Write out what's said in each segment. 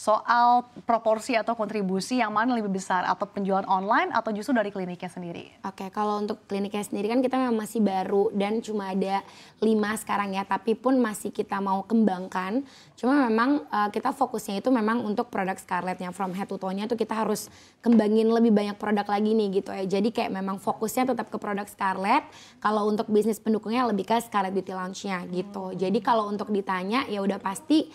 soal proporsi atau kontribusi yang mana lebih besar, atau penjualan online atau justru dari kliniknya sendiri? Oke, kalau untuk kliniknya sendiri kan kita memang masih baru dan cuma ada 5 sekarang ya, tapi pun masih kita mau kembangkan. Cuma memang kita fokusnya itu memang untuk produk Scarlett-nya, from head to toe-nya tuh kita harus kembangin lebih banyak produk lagi nih gitu ya. Jadi kayak memang fokusnya tetap ke produk Scarlett, kalau untuk bisnis pendukungnya lebih ke Scarlett Beauty Lounge-nya gitu. Jadi kalau untuk ditanya ya udah pasti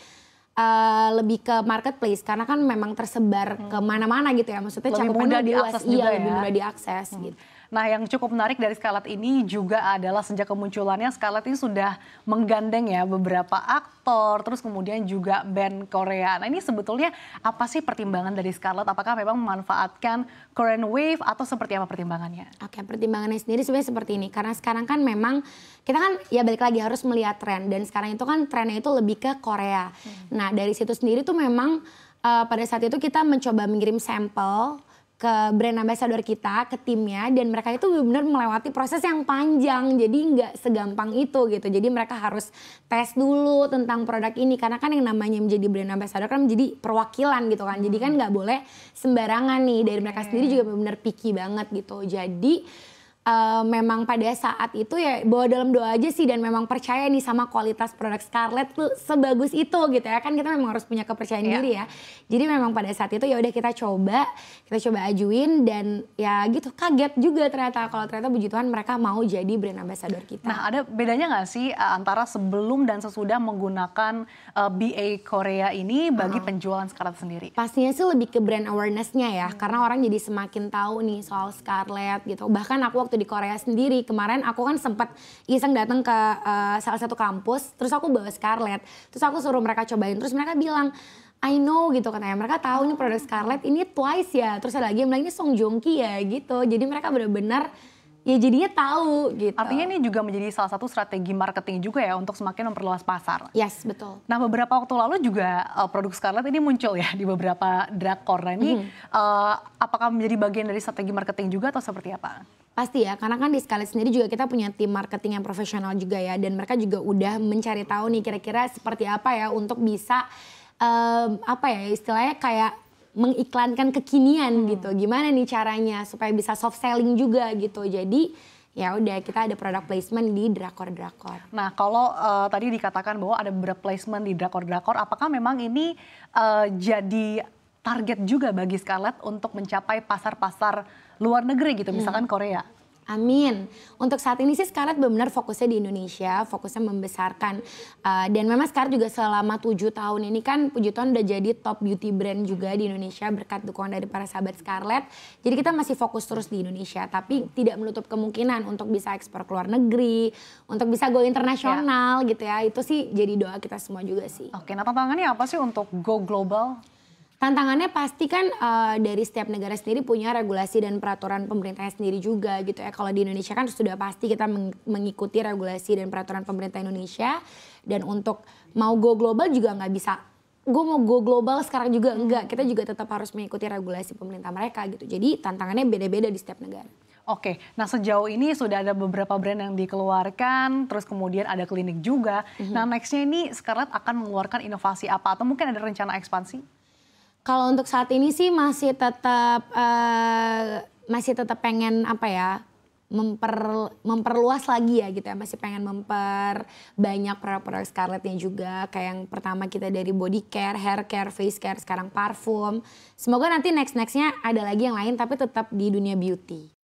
lebih ke marketplace karena kan memang tersebar kemana-mana gitu ya, maksudnya Lebih mudah diakses juga ya. lebih mudah diakses gitu. Nah, yang cukup menarik dari Scarlett ini juga adalah sejak kemunculannya Scarlett ini sudah menggandeng ya beberapa aktor, terus kemudian juga band Korea. Nah, ini sebetulnya apa sih pertimbangan dari Scarlett? Apakah memang memanfaatkan Korean Wave atau seperti apa pertimbangannya? Oke, pertimbangannya sendiri sebenarnya seperti ini. Karena sekarang kan memang kita kan ya balik lagi harus melihat tren, dan sekarang itu kan trennya itu lebih ke Korea. Nah, dari situ sendiri tuh memang pada saat itu kita mencoba mengirim sampel ke brand ambassador kita, ke timnya, dan mereka itu benar-benar melewati proses yang panjang, jadi nggak segampang itu gitu. Jadi mereka harus tes dulu tentang produk ini, karena kan yang namanya menjadi brand ambassador kan menjadi perwakilan gitu kan. Jadi kan nggak boleh sembarangan nih, dari mereka sendiri juga benar-benar picky banget gitu. Jadi memang pada saat itu ya bawa dalam doa aja sih, dan memang percaya nih sama kualitas produk Scarlett tuh sebagus itu gitu ya, kan kita memang harus punya kepercayaan diri ya. Jadi memang pada saat itu ya udah kita coba ajuin, dan ya gitu kaget juga ternyata kalau ternyata puji Tuhan mereka mau jadi brand ambassador kita. Nah, ada bedanya nggak sih antara sebelum dan sesudah menggunakan BA Korea ini bagi penjualan Scarlett sendiri? Pastinya sih lebih ke brand awareness-nya ya, karena orang jadi semakin tahu nih soal Scarlett gitu. Bahkan aku waktu di Korea sendiri, kemarin aku kan sempat iseng datang ke salah satu kampus, terus aku bawa Scarlett, terus aku suruh mereka cobain, terus mereka bilang, I know gitu katanya, mereka tahu nih produk Scarlett ini Twice ya, terus ada lagi yang bilang ini Song Joong Ki ya gitu, jadi mereka benar-benar ya jadinya tahu gitu. Artinya ini juga menjadi salah satu strategi marketing juga ya untuk semakin memperluas pasar. Yes, betul. Nah, beberapa waktu lalu juga produk Scarlett ini muncul ya di beberapa drakor. Nah, ini apakah menjadi bagian dari strategi marketing juga atau seperti apa? Pasti ya, karena kan di Scarlett sendiri juga kita punya tim marketing yang profesional juga ya, dan mereka juga udah mencari tahu nih kira-kira seperti apa ya untuk bisa apa ya istilahnya kayak mengiklankan kekinian gitu. Gimana nih caranya supaya bisa soft selling juga gitu. Jadi ya udah kita ada product placement di drakor-drakor. Nah, kalau tadi dikatakan bahwa ada beberapa placement di drakor-drakor, apakah memang ini jadi target juga bagi Scarlett untuk mencapai pasar-pasar luar negeri gitu, misalkan Korea? Amin. Untuk saat ini sih Scarlett benar-benar fokusnya di Indonesia, fokusnya membesarkan. Dan memang Scarlett juga selama 7 tahun ini kan puji Tuhan udah jadi top beauty brand juga di Indonesia berkat dukungan dari para sahabat Scarlett. Jadi kita masih fokus terus di Indonesia, tapi tidak menutup kemungkinan untuk bisa ekspor ke luar negeri, untuk bisa go internasional gitu ya. Itu sih jadi doa kita semua juga sih. Oke, nah tantangannya apa sih untuk go global? Tantangannya pasti kan dari setiap negara sendiri punya regulasi dan peraturan pemerintahnya sendiri juga gitu ya. Kalau di Indonesia kan sudah pasti kita mengikuti regulasi dan peraturan pemerintah Indonesia. Dan untuk mau go global juga nggak bisa, gue mau go global sekarang juga enggak. Kita juga tetap harus mengikuti regulasi pemerintah mereka gitu. Jadi tantangannya beda-beda di setiap negara. Oke, nah sejauh ini sudah ada beberapa brand yang dikeluarkan, terus kemudian ada klinik juga. Nah, nextnya ini Scarlett akan mengeluarkan inovasi apa? Atau mungkin ada rencana ekspansi? Kalau untuk saat ini sih masih tetap pengen apa ya, memperluas lagi ya gitu ya, masih pengen memperbanyak produk-produk Scarlett-nya juga. Kayak yang pertama kita dari body care, hair care, face care, sekarang parfum. Semoga nanti nextnya ada lagi yang lain tapi tetap di dunia beauty.